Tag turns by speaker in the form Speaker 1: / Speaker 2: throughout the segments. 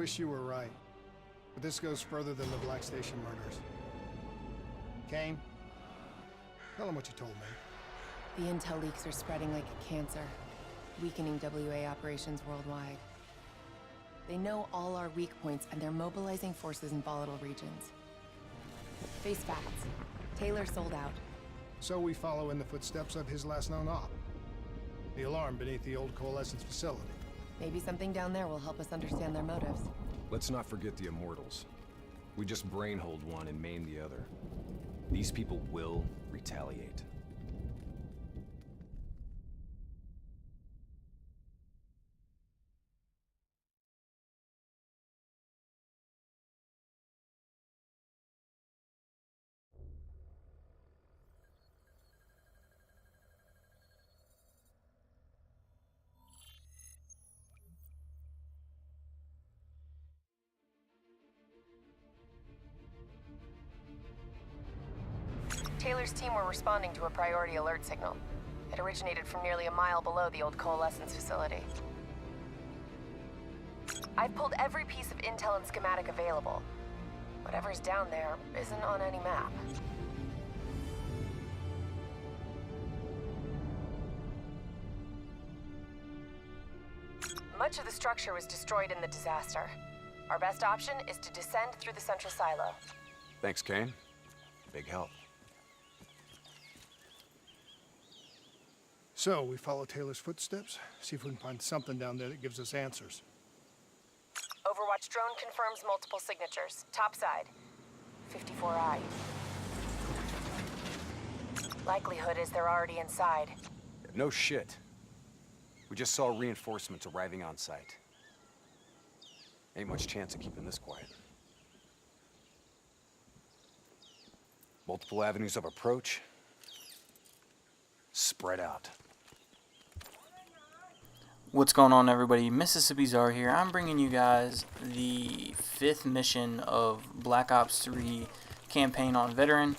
Speaker 1: wish you were right. But this goes further than the Black Station murders. Kane, tell him what you told me.
Speaker 2: The intel leaks are spreading like a cancer, weakening WA operations worldwide. They know all our weak points, and they're mobilizing forces in volatile regions. Face facts. Taylor sold out.
Speaker 1: So we follow in the footsteps of his last known op. The alarm beneath the old Coalescence facility.
Speaker 2: Maybe something down there will help us understand their motives.
Speaker 3: Let's not forget the Immortals. We just brainhold one and maim the other. These people will retaliate.
Speaker 2: Taylor's team were responding to a priority alert signal. It originated from nearly a mile below the old Coalescence facility. I've pulled every piece of intel and schematic available. Whatever's down there isn't on any map. Much of the structure was destroyed in the disaster. Our best option is to descend through the central silo.
Speaker 3: Thanks, Kane. Big help.
Speaker 1: So, we follow Taylor's footsteps, see if we can find something down there that gives us answers.
Speaker 2: Overwatch drone confirms multiple signatures. Top side. 54I. Likelihood is they're already inside.
Speaker 3: No shit. We just saw reinforcements arriving on site. Ain't much chance of keeping this quiet. Multiple avenues of approach. Spread out.
Speaker 4: What's going on, everybody? Mississippi Czar here. I'm bringing you guys the 5th mission of Black Ops 3 campaign on Veteran.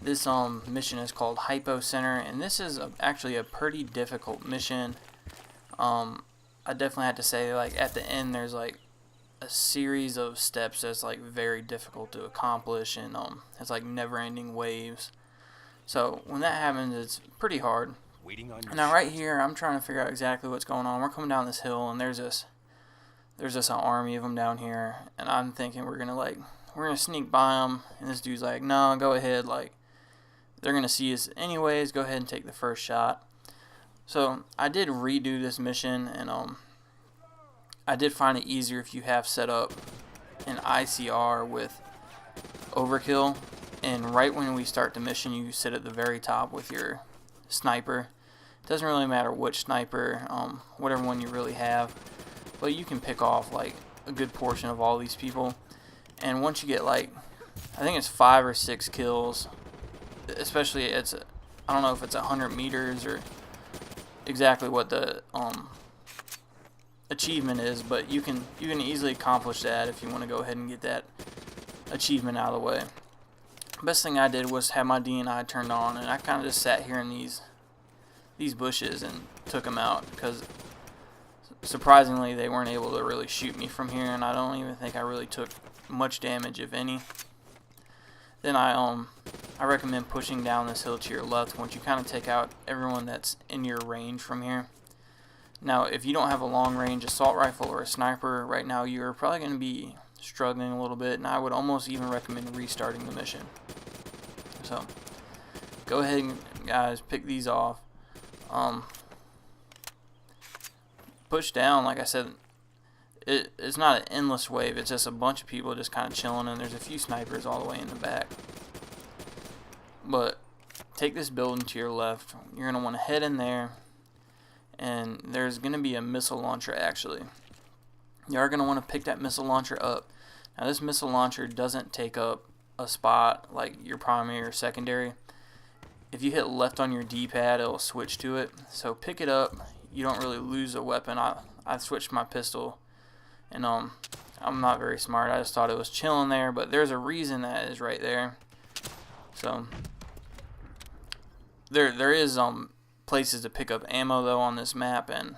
Speaker 4: This mission is called Hypocenter, and this is actually a pretty difficult mission. I definitely had to say, like, at the end there's like a series of steps that's like very difficult to accomplish, and it's like never-ending waves. So when that happens, it's pretty hard. Now right here, I'm trying to figure out exactly what's going on. We're coming down this hill, and there's this an army of them down here, and I'm thinking we're gonna sneak by them, and this dude's like, no, go ahead, like, they're gonna see us anyways, go ahead and take the first shot. So I did redo this mission, and I did find it easier if you have set up an ICR with overkill, and right when we start the mission, you sit at the very top with your sniper. Doesn't really matter which sniper, whatever one you really have, but you can pick off like a good portion of all these people. And once you get like, I think it's 5 or 6 kills, especially I don't know if it's 100 meters or exactly what the achievement is, but you can easily accomplish that if you want to go ahead and get that achievement out of the way. Best thing I did was have my DNI turned on, and I kind of just sat here in these bushes and took them out, because surprisingly they weren't able to really shoot me from here, and I don't even think I really took much damage, if any. Then I recommend pushing down this hill to your left once you kind of take out everyone that's in your range from here. Now if you don't have a long range assault rifle or a sniper right now, you're probably going to be struggling a little bit, and I would almost even recommend restarting the mission. So go ahead and guys, pick these off. Push down. Like I said, it's not an endless wave, it's just a bunch of people just kind of chilling, and there's a few snipers all the way in the back. But take this building to your left. You're going to want to head in there, and there's going to be a missile launcher. Actually, you are going to want to pick that missile launcher up. Now this missile launcher doesn't take up a spot like your primary or secondary. If you hit left on your D-pad, it'll switch to it. So pick it up. You don't really lose a weapon. I switched my pistol, and I'm not very smart. I just thought it was chilling there, but there's a reason that is right there. So there is places to pick up ammo though on this map, and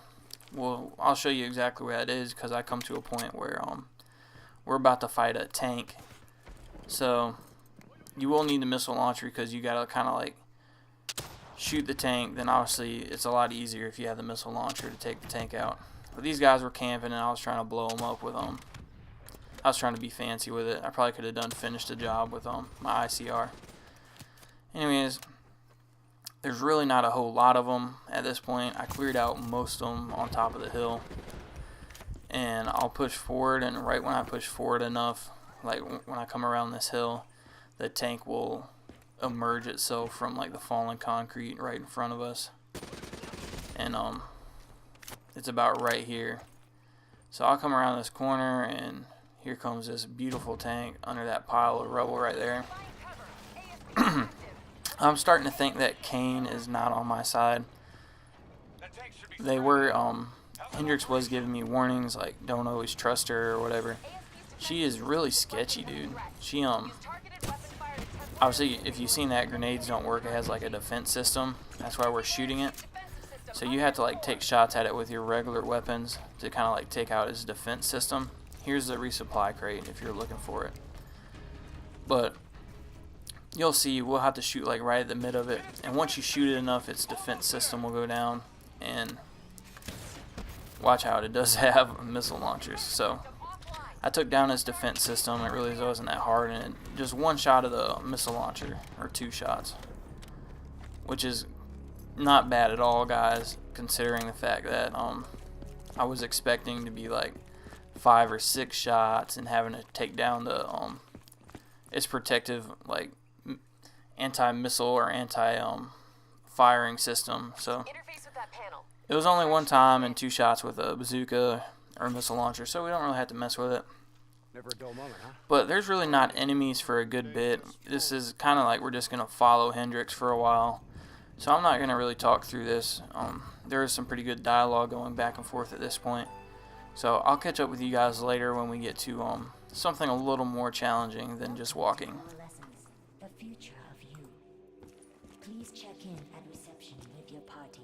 Speaker 4: I'll show you exactly where that is, because I come to a point where we're about to fight a tank. So you will need the missile launcher because you gotta kind of like shoot the tank. Then obviously it's a lot easier if you have the missile launcher to take the tank out. But these guys were camping and I was trying to blow them up with them. I was trying to be fancy with it. I probably could have finished the job with my ICR. Anyways, there's really not a whole lot of them at this point. I cleared out most of them on top of the hill. And I'll push forward, and right when I push forward enough, like when I come around this hill, the tank will emerge itself from like the fallen concrete right in front of us. And it's about right here. So I'll come around this corner, and here comes this beautiful tank under that pile of rubble right there. I'm starting to think that Kane is not on my side. They were, Hendricks was giving me warnings, like, don't always trust her or whatever. She is really sketchy, dude. She, obviously, if you've seen that, grenades don't work. It has, like, a defense system. That's why we're shooting it. So you have to, like, take shots at it with your regular weapons to kind of, like, take out its defense system. Here's the resupply crate if you're looking for it. But you'll see, we'll have to shoot like right at the mid of it, and once you shoot it enough, its defense system will go down. And watch out, it does have missile launchers. So I took down its defense system. It really wasn't that hard, and just one shot of the missile launcher, or 2 shots, which is not bad at all, guys, considering the fact that I was expecting to be like 5 or 6 shots and having to take down the its protective like anti-missile or anti-firing system. So it was only 1 time and 2 shots with a bazooka or missile launcher, so we don't really have to mess with it.
Speaker 3: Never a dull moment, huh?
Speaker 4: But there's really not enemies for a good bit. This is kind of like we're just gonna follow Hendricks for a while, so I'm not gonna really talk through this. There is some pretty good dialogue going back and forth at this point, so I'll catch up with you guys later when we get to something a little more challenging than just walking.
Speaker 5: The future of you. Please check in at reception with your party.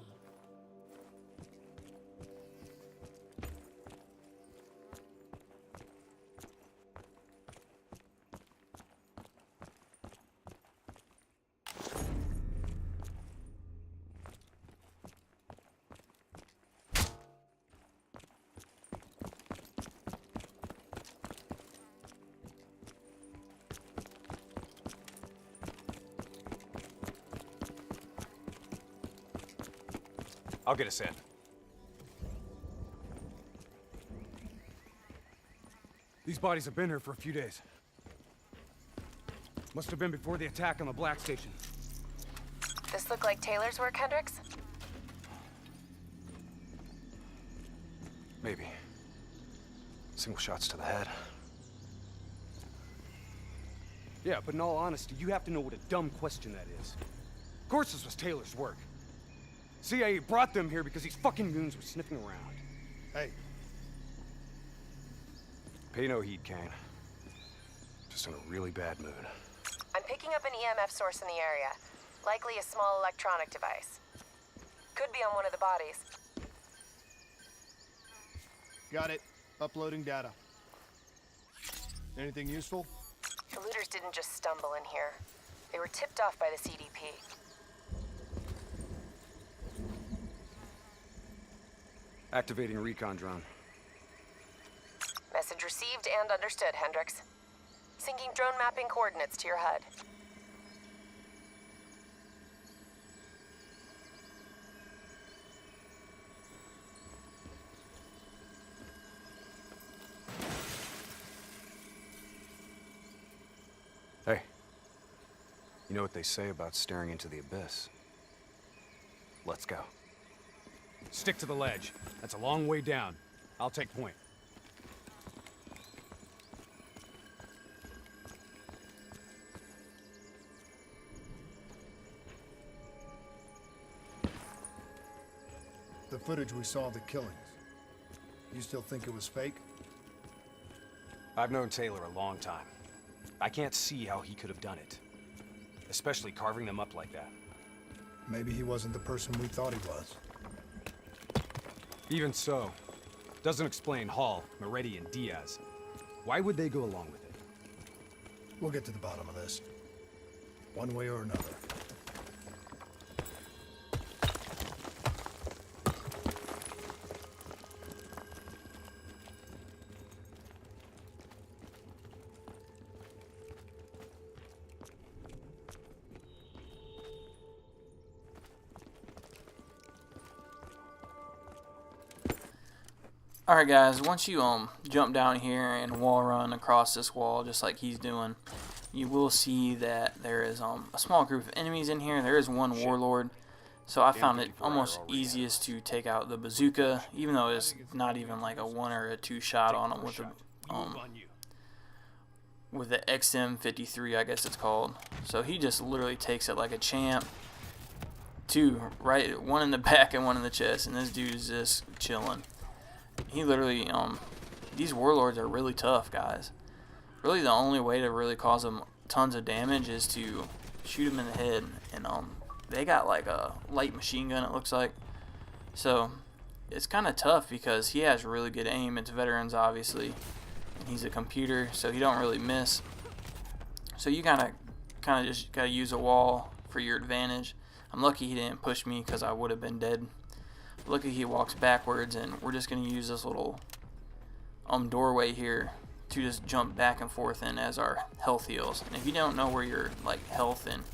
Speaker 3: I'll get us in.
Speaker 6: These bodies have been here for a few days. Must have been before the attack on the Black Station.
Speaker 2: This look like Taylor's work, Hendricks?
Speaker 3: Maybe. Single shots to the head.
Speaker 6: Yeah, but in all honesty, you have to know what a dumb question that is. Of course this was Taylor's work. CIA brought them here because these fucking goons were sniffing around.
Speaker 1: Hey,
Speaker 3: Pay no heed, Kane. Just in a really bad mood.
Speaker 2: I'm picking up an EMF source in the area. Likely a small electronic device. Could be on one of the bodies.
Speaker 1: got it. Uploading data. Anything useful?
Speaker 2: The looters didn't just stumble in here. They were tipped off by the CDP.
Speaker 3: Activating recon drone.
Speaker 2: Message received and understood, Hendricks. Syncing drone mapping coordinates to your HUD.
Speaker 3: Hey. You know what they say about staring into the abyss? Let's go.
Speaker 6: Stick to the ledge. That's a long way down. I'll take point.
Speaker 1: The footage we saw of the killings. You still think it was fake?
Speaker 3: I've known Taylor a long time. I can't see how he could have done it. Especially carving them up like that.
Speaker 1: Maybe he wasn't the person we thought he was.
Speaker 6: Even so, doesn't explain Hall, Moretti, and Diaz. Why would they go along with it?
Speaker 1: We'll get to the bottom of this. One way or another.
Speaker 4: Alright guys, once you jump down here and wall run across this wall just like he's doing, you will see that there is a small group of enemies in here. There is one warlord, so I found it almost easiest to take out the bazooka, even though it's not even like a 1 or a 2 shot on him with the XM53, I guess it's called. So he just literally takes it like a champ. 2 right, 1 in the back and 1 in the chest, and this dude is just chilling. He literally, these warlords are really tough, guys. Really, the only way to really cause them tons of damage is to shoot them in the head. And they got like a light machine gun, it looks like. So it's kind of tough because he has really good aim. It's veterans, obviously, and he's a computer, so he don't really miss. So you kind of just gotta use a wall for your advantage. I'm lucky he didn't push me because I would have been dead. Lucky he walks backwards, and we're just gonna use this little doorway here to just jump back and forth in as our health heals. And if you don't know where your like health and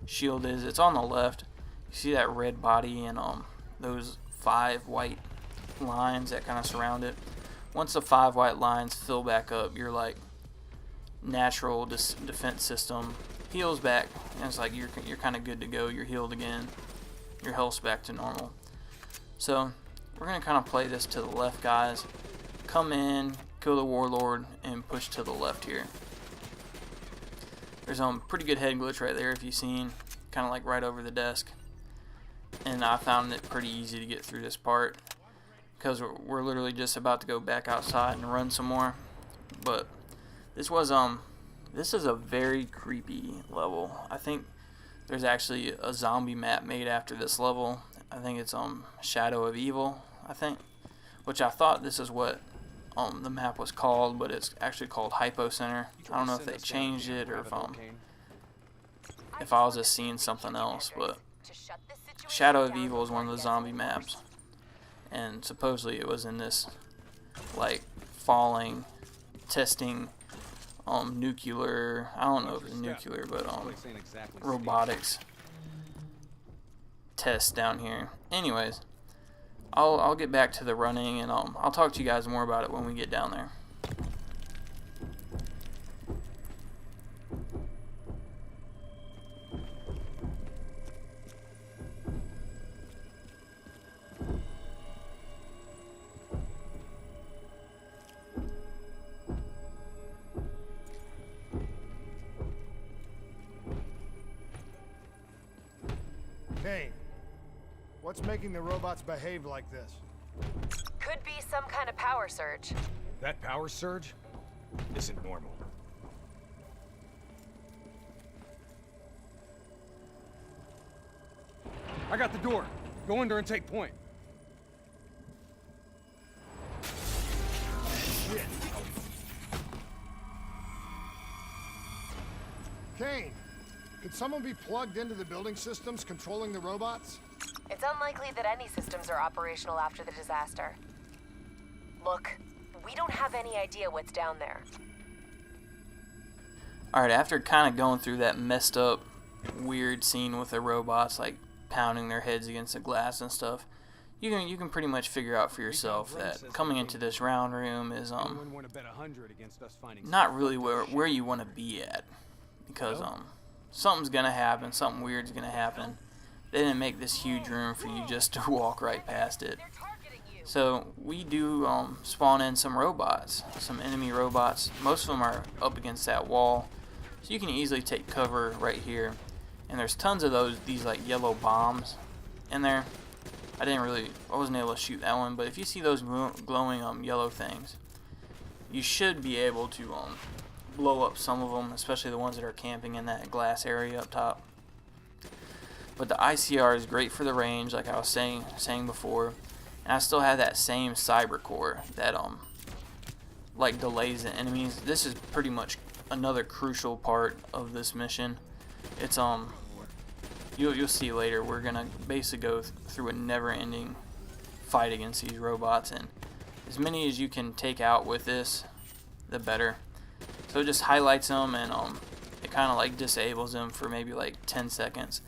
Speaker 4: shield is, it's on the left. You see that red body and those 5 white lines that kind of surround it. Once the 5 white lines fill back up, your like natural defense system heals back, and it's like you're kind of good to go. You're healed again. Your health's back to normal. So we're going to kind of play this to the left, guys. Come in, kill the warlord, and push to the left here. There's pretty good head glitch right there if you've seen, kind of like right over the desk. And I found it pretty easy to get through this part because we're literally just about to go back outside and run some more. But this was this is a very creepy level. I think there's actually a zombie map made after this level. I think it's Shadow of Evil, I think, which I thought this is what the map was called, but it's actually called Hypocenter. I don't know if they changed it or if I was just seeing something else, but Shadow of Evil is one of the zombie maps, and supposedly it was in this like falling, testing nuclear, I don't know if it's nuclear, but robotics test down here. Anyways, I'll get back to the running, and I'll talk to you guys more about it when we get down there.
Speaker 1: Kane, what's making the robots behave like this?
Speaker 2: Could be some kind of power surge.
Speaker 6: That power surge isn't normal. I got the door. Go in there and take point.
Speaker 1: Kane, could someone be plugged into the building systems controlling the robots?
Speaker 2: It's unlikely that any systems are operational after the disaster. Look, we don't have any idea what's down there. Alright, after kind of going through that messed up, weird scene with the robots, like pounding their heads against the glass and stuff, you can pretty much figure out for yourself that coming into this round room is not really where you want to be at, because something's gonna happen, something weird's gonna happen. They didn't make this huge room for you just to walk right past it. So we do spawn in some robots, some enemy robots. Most of them are up against that wall, so you can easily take cover right here. And there's tons of these like yellow bombs in there. I wasn't able to shoot that one, but if you see those glowing yellow things, you should be able to blow up some of them, especially the ones that are camping in that glass area up top. But the ICR is great for the range, like I was saying before, and I still have that same cyber core that
Speaker 4: like delays the enemies. This is pretty much another crucial part of this mission. It's you'll see later, we're gonna basically go through a never-ending fight against these robots, and as many as you can take out with this, the better. So it just highlights them, and it kind of like disables them for maybe like 10 seconds.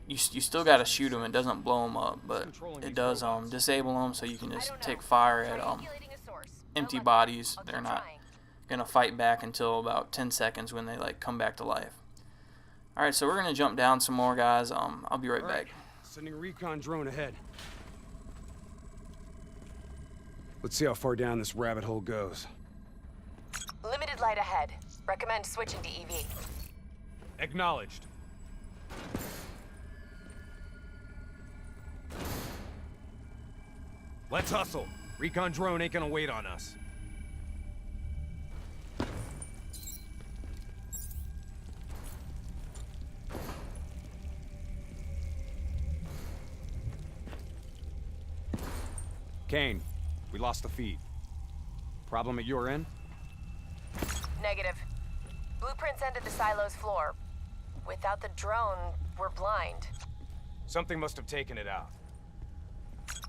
Speaker 4: You still got to shoot them. It doesn't blow them up, but it does disable them, so you can just take fire at empty bodies. They're not gonna fight back until about 10 seconds when they like come back to life. All right, so we're gonna jump down some more, guys. I'll be right back.
Speaker 6: Sending a recon drone ahead. Let's see how far down this rabbit hole goes.
Speaker 2: Limited light ahead. Recommend switching to EV.
Speaker 6: Acknowledged. Let's hustle. Recon drone ain't gonna wait on us. Kane, we lost the feed. Problem at your end?
Speaker 2: Negative. Blueprints ended the silo's floor. Without the drone, we're blind.
Speaker 6: Something must have taken it out.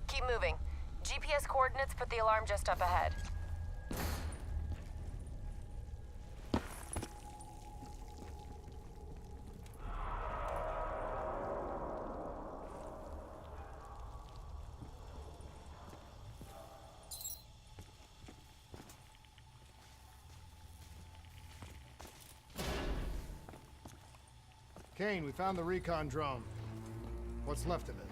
Speaker 2: Keep moving. GPS coordinates put the alarm just up ahead.
Speaker 1: Kane, we found the recon drone. What's left of it?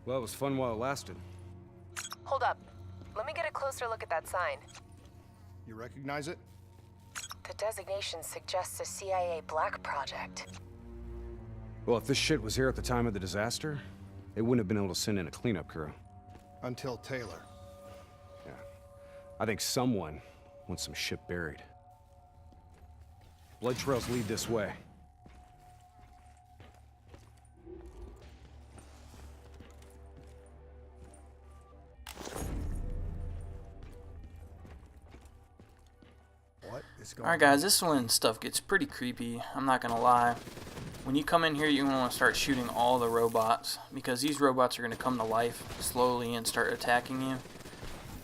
Speaker 6: Well, it was fun while it lasted.
Speaker 2: Hold up. Let me get a closer look at that sign.
Speaker 1: You recognize it?
Speaker 2: The designation suggests a CIA black project.
Speaker 6: Well, if this shit was here at the time of the disaster, they wouldn't have been able to send in a cleanup crew.
Speaker 1: Until Taylor.
Speaker 6: Yeah. I think someone wants some shit buried. Blood trails lead this way.
Speaker 1: What is going
Speaker 4: Alright guys, this is when stuff gets pretty creepy, I'm not gonna lie. When you come in here, you want to start shooting all the robots, because these robots are going to come to life slowly and start attacking you.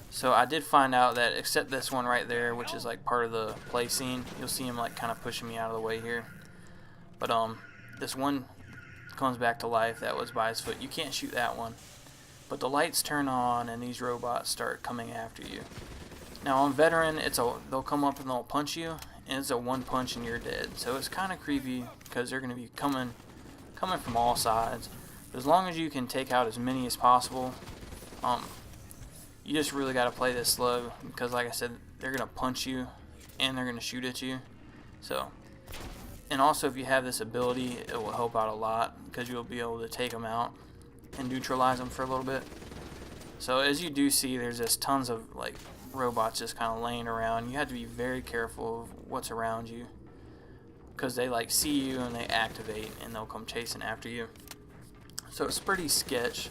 Speaker 4: So I did find out that, except this one right there, which is like part of the play scene, you'll see him like kind of pushing me out of the way here. But this one comes back to life that was by his foot. You can't shoot that one. But the lights turn on and these robots start coming after you. Now on Veteran, they'll come up and they'll punch you, and it's a one punch and you're dead. So it's kind of creepy because they're going to be coming from all sides. But as long as you can take out as many as possible, you just really got to play this slow, because like I said, they're going to punch you and they're going to shoot at you. So, and also if you have this ability, it will help out a lot, because you'll be able to take them out and neutralize them for a little bit. So as you do see, there's just tons of like robots just kind of laying around. You have to be very careful of what's around you, because they like see you and they activate and they'll come chasing after you. So it's pretty sketch.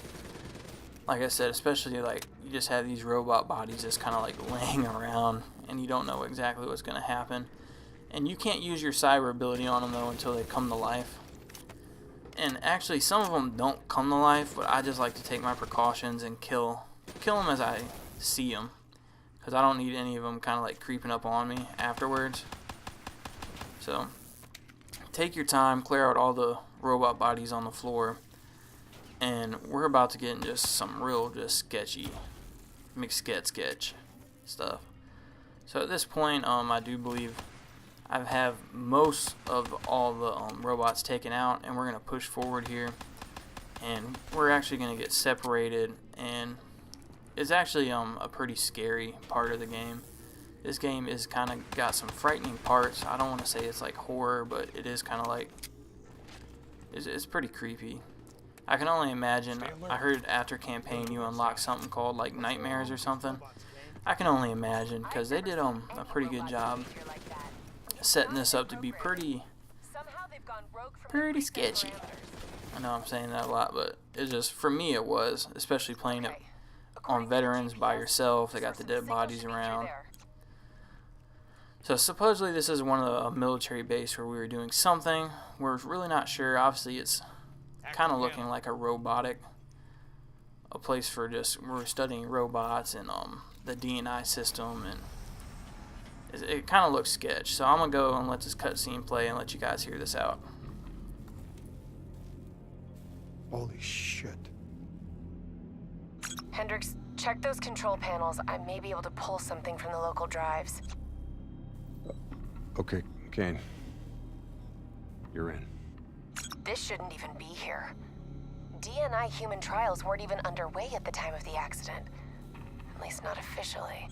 Speaker 4: Like I said, especially like you just have these robot bodies just kind of like laying around and you don't know exactly what's going to happen. And you can't use your cyber ability on them though until they come to life. And actually some of them don't come to life, but I just like to take my precautions and kill them as I see them, because I don't need any of them kind of like creeping up on me afterwards. So take your time, clear out all the robot bodies on the floor, and we're about to get into just some real just sketchy sketch stuff. So at this point, I do believe I have most of all the robots taken out, and we're going to push forward here, and we're actually going to get separated, and it's actually a pretty scary part of the game. This game is kind of got some frightening parts. I don't want to say it's like horror, but it is kind of like, it's pretty creepy. I can only imagine. I heard after campaign you unlock something called like nightmares or something. I can only imagine, because they did a pretty good job setting this up to be pretty pretty sketchy. I know I'm saying that a lot, but it's just, for me it was, especially playing it on veterans by yourself. They got the dead bodies around. So supposedly this is one of the military base where we were doing something. We're really not sure. Obviously it's kind of looking like a place for just, we're studying robots and the D&I system, and it kind of looks sketch. So I'm gonna go and let this cutscene play and let you guys hear this out.
Speaker 1: Holy shit.
Speaker 2: Hendricks, check those control panels. I may be able to pull something from the local drives.
Speaker 3: Okay, Kane. You're in.
Speaker 2: This shouldn't even be here. DNI human trials weren't even underway at the time of the accident. At least not officially.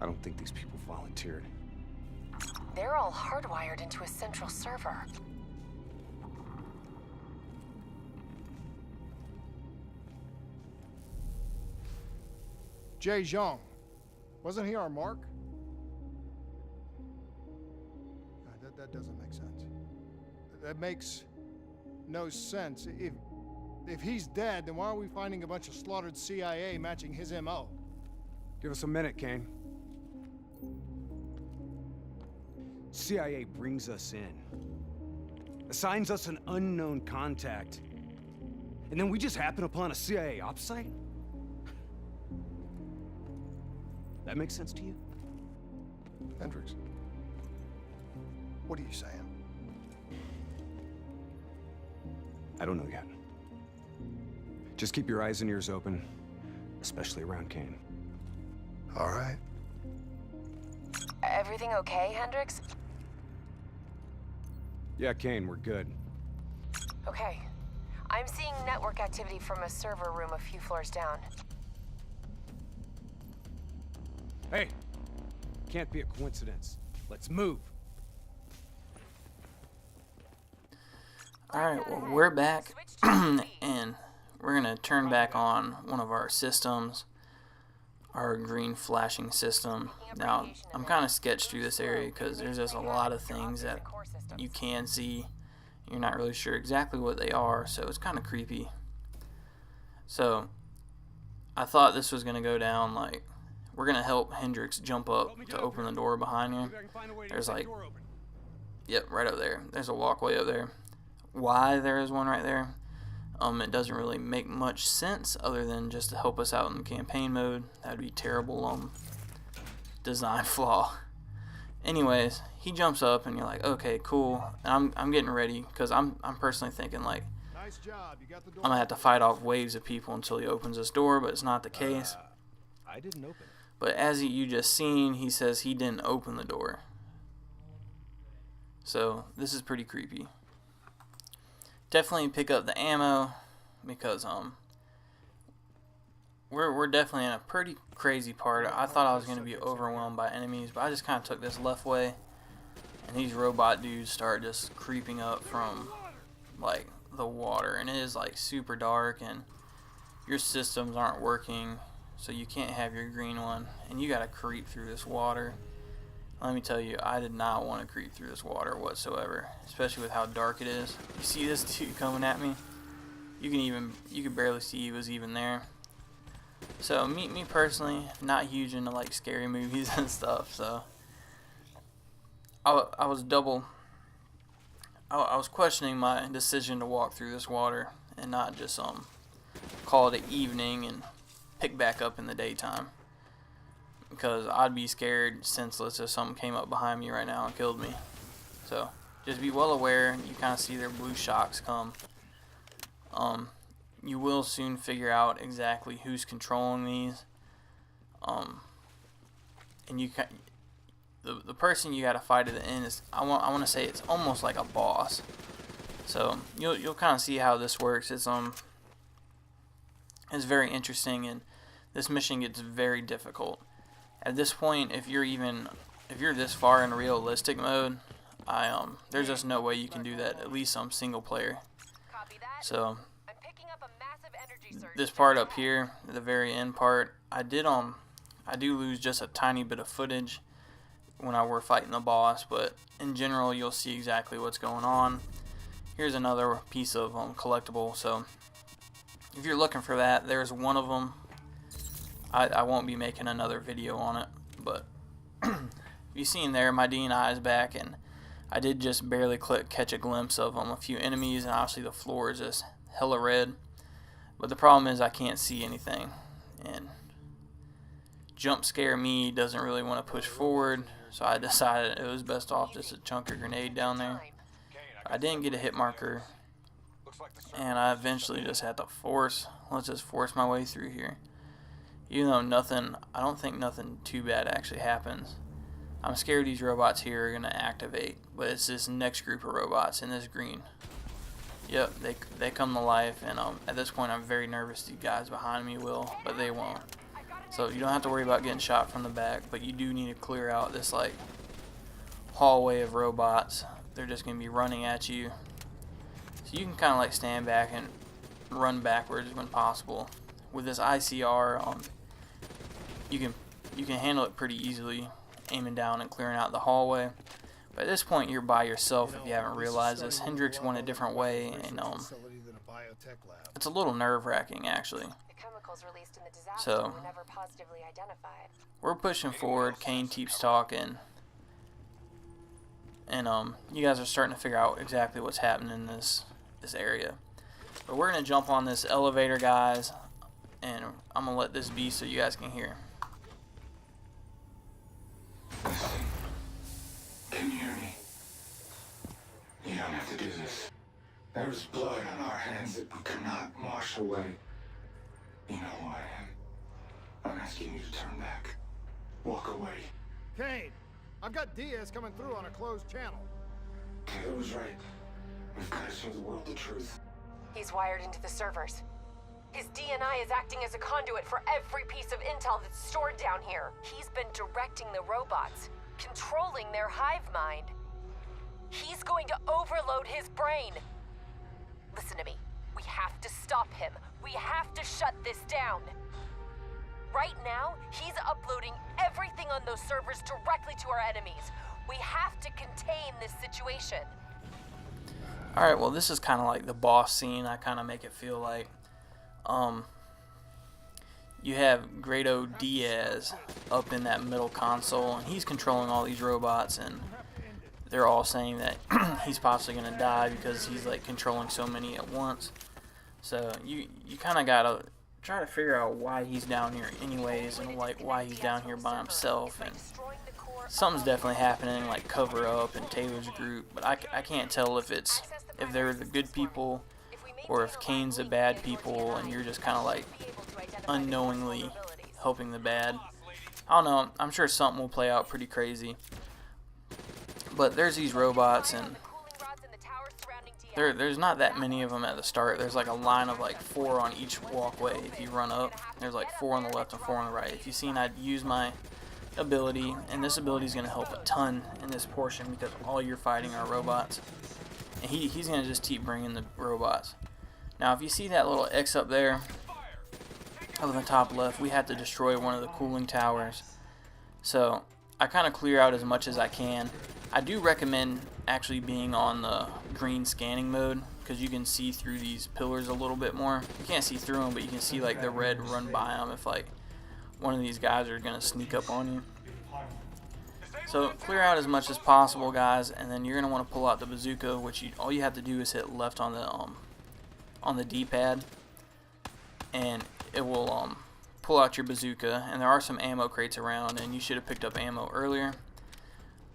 Speaker 3: I don't think these people volunteered.
Speaker 2: They're all hardwired into a central server.
Speaker 1: Jay Zhang. Wasn't he our mark? That doesn't make sense. That makes no sense. If he's dead, then why are we finding a bunch of slaughtered CIA matching his MO?
Speaker 6: Give us a minute, Kane. CIA brings us in, assigns us an unknown contact, and then we just happen upon a CIA ops site? That makes sense to you?
Speaker 1: Hendricks, what are you saying?
Speaker 3: I don't know yet. Just keep your eyes and ears open, especially around Kane.
Speaker 1: All right.
Speaker 2: Everything okay, Hendricks?
Speaker 3: Yeah, Kane, we're good.
Speaker 2: Okay. I'm seeing network activity from a server room a few floors down.
Speaker 6: Hey, can't be a coincidence. Let's move.
Speaker 4: Alright, well, we're back, and we're going to turn back on one of our systems, our green flashing system. Now, I'm kind of sketched through this area because there's just a lot of things that you can see. You're not really sure exactly what they are, so it's kind of creepy. So, I thought this was going to go down like, we're going to help Hendricks jump up to open the door behind you. There's like, yep, right up there. There's a walkway up there. Why there is one right there, it doesn't really make much sense other than just to help us out in campaign mode. That'd be terrible design flaw. Anyways, he jumps up and you're like, okay, cool. And I'm getting ready because I'm personally thinking like,
Speaker 1: Nice job. You got the door.
Speaker 4: I'm gonna have to fight off waves of people until he opens this door, but it's not the case.
Speaker 6: I didn't open it.
Speaker 4: But as you just seen, he says he didn't open the door. So this is pretty creepy. Definitely pick up the ammo because we're definitely in a pretty crazy part. I thought I was going to be overwhelmed by enemies, but I just kind of took this left way, and these robot dudes start just creeping up from like the water, and it is like super dark, and your systems aren't working, so you can't have your green one, and you got to creep through this water. Let me tell you, I did not want to creep through this water whatsoever, especially with how dark it is. You see this dude coming at me? You can barely see he was even there. So me personally, not huge into like scary movies and stuff. So I was questioning my decision to walk through this water and not just call it an evening and pick back up in the daytime. Because I'd be scared senseless if something came up behind me right now and killed me. So, just be well aware. You kind of see their blue shocks come. You will soon figure out exactly who's controlling these. And the person you got to fight at the end is, I want to say it's almost like a boss. So, you'll kind of see how this works. It's very interesting, and this mission gets very difficult. At this point, if you're this far in realistic mode, there's just no way you can do that, at least single player. So this part up here, the very end part, I did I do lose just a tiny bit of footage when we're fighting the boss, but in general you'll see exactly what's going on. Here's another piece of collectible, so if you're looking for that, there's one of them. I won't be making another video on it, but you seen there, my DNI is back, and I did just barely catch a glimpse of a few enemies, and obviously the floor is just hella red. But the problem is I can't see anything, and jump scare me doesn't really want to push forward, so I decided it was best off just to chunk a grenade down there. I didn't get a hit marker, and I eventually just had to let's just force my way through here. Even though I don't think nothing too bad actually happens. I'm scared these robots here are going to activate, but it's this next group of robots in this green. Yep, they come to life, and at this point I'm very nervous these guys behind me will, but they won't. So you don't have to worry about getting shot from the back, but you do need to clear out this like hallway of robots. They're just going to be running at you. So you can kind of like stand back and run backwards when possible. With this ICR, you can handle it pretty easily, aiming down and clearing out the hallway. But at this point you're by yourself if you haven't realized this. Hendrix went a different way, and it's a little nerve-wracking actually. So we're pushing forward. Kane keeps talking, and you guys are starting to figure out exactly what's happening in this area. But we're gonna jump on this elevator, guys, and I'm gonna let this be so you guys can hear.
Speaker 7: Can you hear me? You don't have to do this. There is blood on our hands that we cannot wash away. You know who I am. I'm asking you to turn back. Walk away.
Speaker 1: Kane, I've got Diaz coming through on a closed channel.
Speaker 7: Taylor was right. We've got to show the world the truth.
Speaker 2: He's wired into the servers. His DNI is acting as a conduit for every piece of intel that's stored down here. He's been directing the robots, controlling their hive mind. He's going to overload his brain. Listen to me. We have to stop him. We have to shut this down. Right now, he's uploading everything on those servers directly to our enemies. We have to contain this situation.
Speaker 4: Alright, well this is kind of like the boss scene. I kind of make it feel like you have Grado Diaz up in that middle console, and he's controlling all these robots, and they're all saying that he's possibly going to die because he's like controlling so many at once. So you kind of got to try to figure out why he's down here anyways, and like why he's down here by himself, and something's definitely happening, like cover up and Taylor's group, but I can't tell if they're the good people or if Kane's the bad people and you're just kind of like unknowingly helping the bad. I don't know, I'm sure something will play out pretty crazy. But there's these robots, and there's not that many of them at the start. There's like a line of like 4 on each walkway. If you run up, there's like 4 on the left and 4 on the right. If you've seen, I'd use my ability, and this ability is going to help a ton in this portion because all you're fighting are robots, and he's going to just keep bringing the robots. Now if you see that little X up there up in the top left, we have to destroy one of the cooling towers. So I kind of clear out as much as I can. I do recommend actually being on the green scanning mode because you can see through these pillars a little bit more. You can't see through them, but you can see like the red run by them if like one of these guys are going to sneak up on you. So clear out as much as possible, guys, and then you're going to want to pull out the bazooka, which all you have to do is hit left on the D-pad, and it will pull out your bazooka. And there are some ammo crates around, and you should have picked up ammo earlier.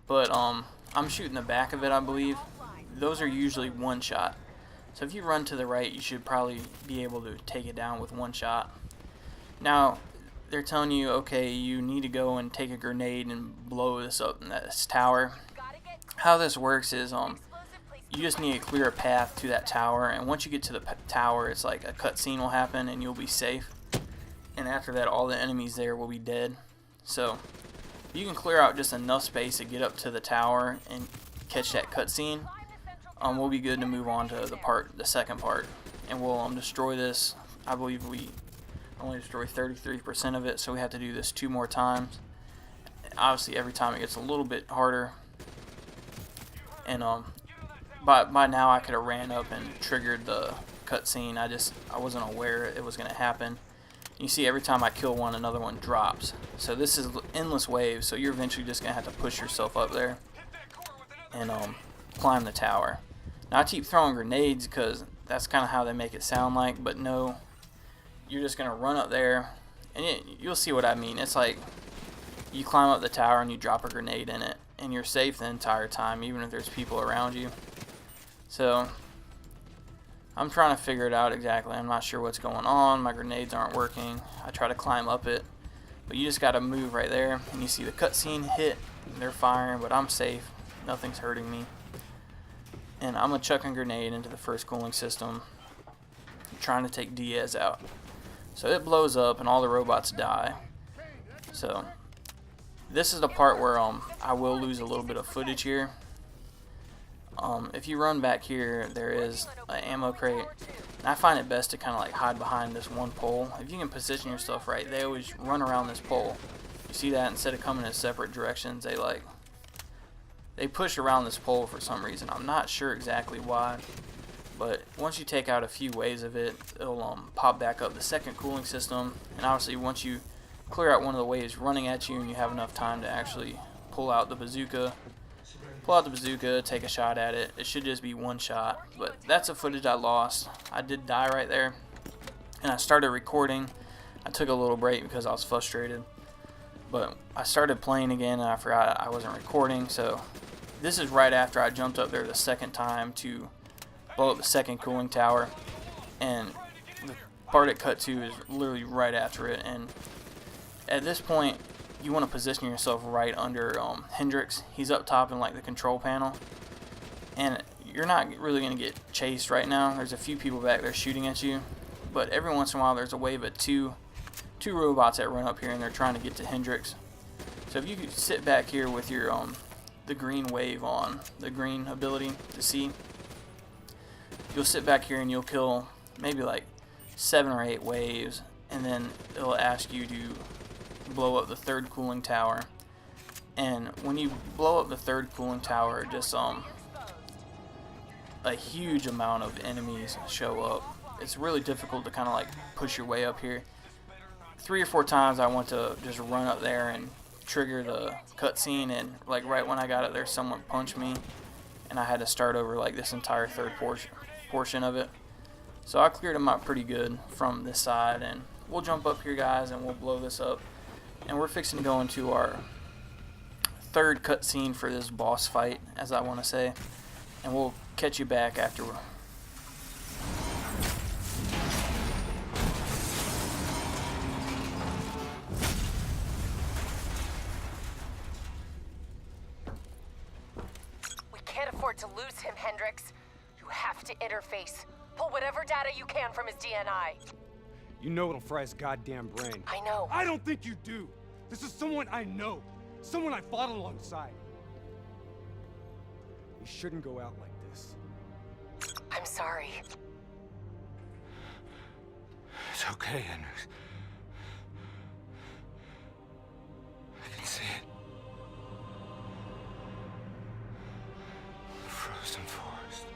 Speaker 4: But I'm shooting the back of it, I believe. Those are usually one shot. So if you run to the right, you should probably be able to take it down with one shot. Now they're telling you, okay, you need to go and take a grenade and blow this up in this tower. How this works is you just need to clear a path to that tower, and once you get to the tower, it's like a cutscene will happen and you'll be safe, and after that all the enemies there will be dead. So you can clear out just enough space to get up to the tower and catch that cutscene. We'll be good to move on to the second part, and we'll destroy this. I believe we only destroy 33% of it, so we have to do this 2 more times. Obviously, every time it gets a little bit harder. And by now I could have ran up and triggered the cutscene. I wasn't aware it was going to happen. You see, every time I kill one, another one drops. So this is endless waves. So you're eventually just going to have to push yourself up there and climb the tower. Now I keep throwing grenades because that's kind of how they make it sound like, but no, you're just going to run up there, and you'll see what I mean. It's like you climb up the tower and you drop a grenade in it, and you're safe the entire time, even if there's people around you. So I'm trying to figure it out exactly. I'm not sure what's going on. My grenades aren't working. I try to climb up it, but you just got to move right there, and you see the cutscene hit. They're firing, but I'm safe. Nothing's hurting me. And I'm going to chuck a grenade into the first cooling system, trying to take Diaz out. So it blows up and all the robots die. So this is the part where I will lose a little bit of footage here. If you run back here, there is an ammo crate. And I find it best to kind of like hide behind this one pole. If you can position yourself right, they always run around this pole. You see that? Instead of coming in separate directions, they push around this pole for some reason. I'm not sure exactly why, but once you take out a few waves of it, it'll pop back up the second cooling system. And obviously once you clear out one of the waves running at you and you have enough time to actually pull out the bazooka, take a shot at it. It should just be one shot, but that's the footage I lost. I did die right there, and I started recording. I took a little break because I was frustrated, but I started playing again and I forgot I wasn't recording. So this is right after I jumped up there the second time to blow up the second cooling tower, and the part it cut to is literally right after it. And at this point, you want to position yourself right under Hendrix. He's up top in like the control panel, and you're not really going to get chased right now. There's a few people back there shooting at you, but every once in a while there's a wave of two robots that run up here and they're trying to get to Hendrix. So if you could sit back here with your the green wave on, the green ability to see, you'll sit back here and you'll kill maybe like 7 or 8 waves, and then it'll ask you to blow up the third cooling tower. And when you blow up the third cooling tower, just a huge amount of enemies show up. It's really difficult to kind of like push your way up here. 3 or 4 times I want to just run up there and trigger the cutscene, and like right when I got up there, someone punched me and I had to start over like this entire third portion of it. So I cleared them out pretty good from this side, and we'll jump up here, guys, and we'll blow this up. And we're fixing to go into our third cutscene for this boss fight, as I want to say, and we'll catch you back after.
Speaker 8: We can't afford to lose him, Hendrix. You have to interface. Pull whatever data you can from his DNI.
Speaker 6: You know it'll fry his goddamn brain.
Speaker 8: I know.
Speaker 6: I don't think you do. This is someone I know. Someone I fought alongside. You shouldn't go out like this.
Speaker 8: I'm sorry.
Speaker 7: It's okay, Hendrix. I can see it. The frozen forest.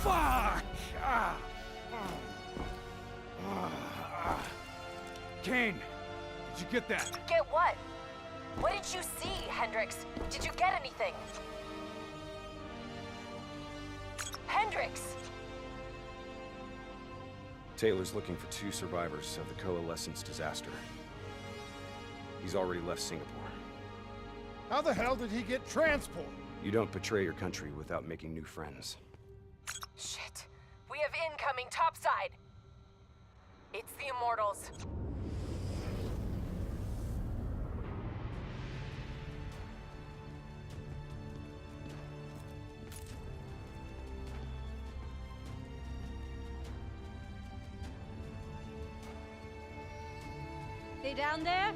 Speaker 6: Fuck! Kane, did you get that?
Speaker 8: Get what? What did you see, Hendrix? Did you get anything? Hendrix!
Speaker 3: Taylor's looking for 2 survivors of the Coalescence disaster. He's already left Singapore.
Speaker 1: How the hell did he get transport?
Speaker 3: You don't betray your country without making new friends.
Speaker 8: Shit. We have incoming topside. It's the Immortals.
Speaker 9: They down there?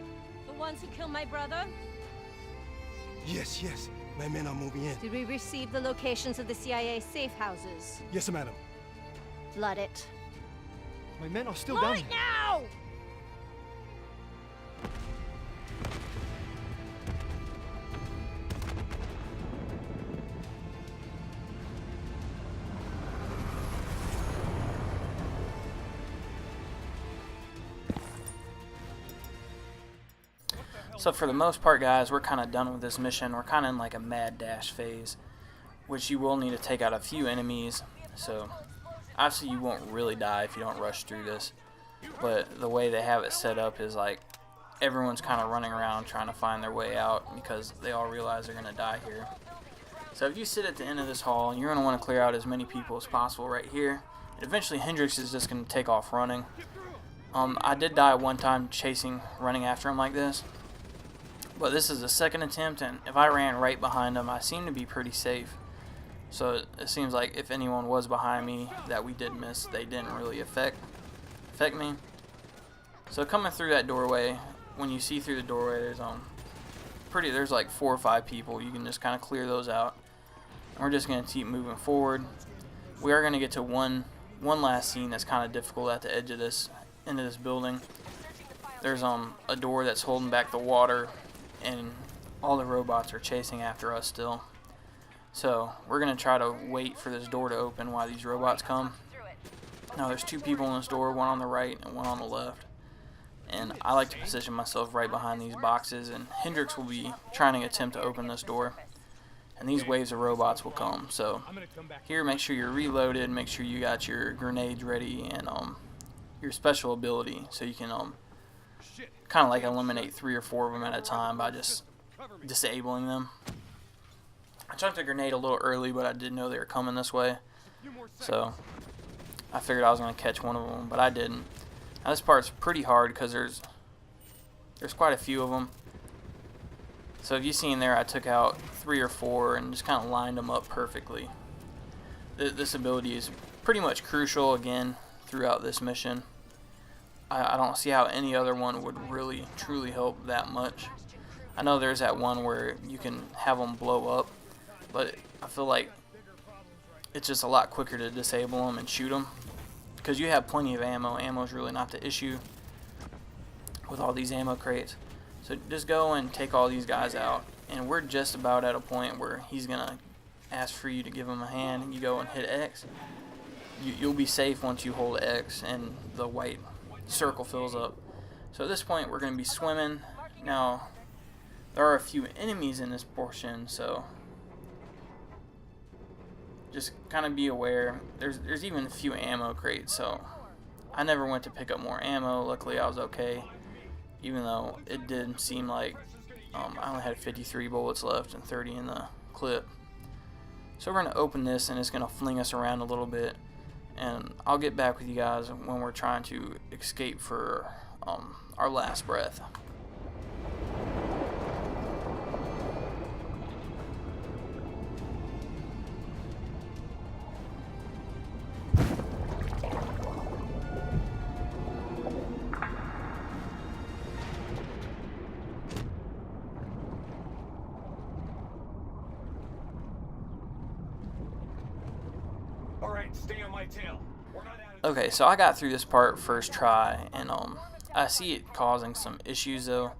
Speaker 9: The ones who killed my brother?
Speaker 10: Yes. My men are moving in.
Speaker 9: Did we receive the locations of the CIA safe houses?
Speaker 10: Yes, madam.
Speaker 9: Flood it.
Speaker 10: My men are still
Speaker 9: Blow
Speaker 10: down
Speaker 9: it
Speaker 10: there.
Speaker 9: now!
Speaker 4: So for the most part, guys, we're kind of done with this mission. We're kind of in like a mad dash phase, which you will need to take out a few enemies. So obviously you won't really die if you don't rush through this. But the way they have it set up is like everyone's kind of running around trying to find their way out because they all realize they're going to die here. So if you sit at the end of this hall, you're going to want to clear out as many people as possible right here. And eventually Hendrix is just going to take off running. I did die one time running after him like this. But this is the second attempt, and if I ran right behind him, I seem to be pretty safe. So it seems like if anyone was behind me that we did miss, they didn't really affect me. So coming through that doorway, when you see through the doorway, there's like 4 or 5 people. You can just kind of clear those out. And we're just going to keep moving forward. We are going to get to one last scene that's kind of difficult at the edge of this end of this building. There's a door that's holding back the water, and all the robots are chasing after us still. So we're going to try to wait for this door to open while these robots come. Now there's 2 people in this door, one on the right and one on the left. And I like to position myself right behind these boxes, and Hendrix will be trying to attempt to open this door. And these waves of robots will come. So here, make sure you're reloaded, make sure you got your grenades ready, and your special ability, so you can kind of like eliminate 3 or 4 of them at a time by just disabling them. I chucked a grenade a little early, but I didn't know they were coming this way, so I figured I was going to catch one of them, but I didn't. Now this part's pretty hard because there's quite a few of them. So if you see in there, I took out 3 or 4 and just kind of lined them up perfectly. This ability is pretty much crucial again throughout this mission. I don't see how any other one would really truly help that much. I know there's that one where you can have them blow up, but I feel like it's just a lot quicker to disable them and shoot them because you have plenty of ammo. Ammo is really not the issue with all these ammo crates. So just go and take all these guys out, and we're just about at a point where he's gonna ask for you to give him a hand, and you go and hit X. You'll be safe once you hold X and the white circle fills up. So at this point we're going to be swimming. Now there are a few enemies in this portion, so just kind of be aware. There's even a few ammo crates, so I never went to pick up more ammo. Luckily I was okay, even though it did seem like I only had 53 bullets left and 30 in the clip. So we're going to open this, and it's going to fling us around a little bit, and I'll get back with you guys when we're trying to escape for our last breath.
Speaker 6: Stay on my tail.
Speaker 4: Okay, so I got through this part first try, and I see it causing some issues though,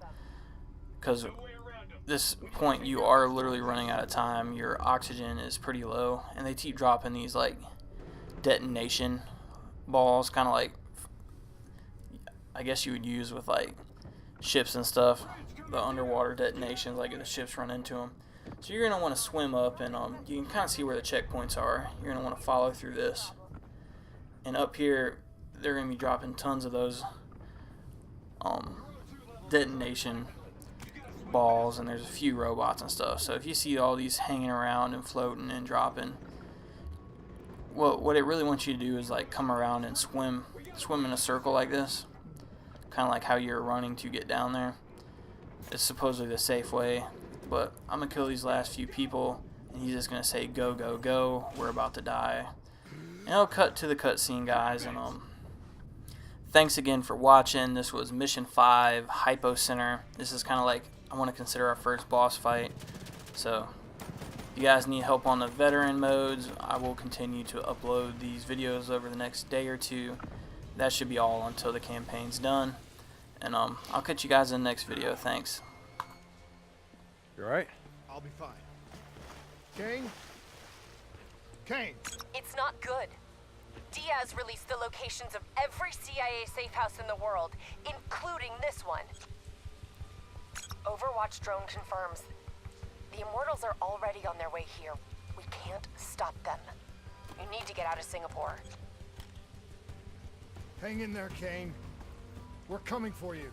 Speaker 4: because this point you are literally running out of time. Your oxygen is pretty low, and they keep dropping these like detonation balls, kind of like I guess you would use with like ships and stuff, the underwater detonations, like if the ships run into them. So you're going to want to swim up, and you can kind of see where the checkpoints are. You're going to want to follow through this. And up here, they're going to be dropping tons of those detonation balls, and there's a few robots and stuff. So if you see all these hanging around and floating and dropping, what it really wants you to do is like come around and swim in a circle like this, kind of like how you're running to get down there. It's supposedly the safe way. But I'm going to kill these last few people, and he's just going to say, go, go, go, we're about to die. And I'll cut to the cutscene, guys, and thanks again for watching. This was Mission 5, Hypocenter. This is kind of like, I want to consider our first boss fight. So, if you guys need help on the veteran modes, I will continue to upload these videos over the next day or two. that should be all until the campaign's done. And I'll catch you guys in the next video. Thanks.
Speaker 6: You alright?
Speaker 1: I'll be fine. Kane? Kane!
Speaker 8: It's not good. Diaz released the locations of every CIA safe house in the world, including this one. Overwatch drone confirms. The Immortals are already on their way here. We can't stop them. You need to get out of Singapore.
Speaker 1: Hang in there, Kane. We're coming for you.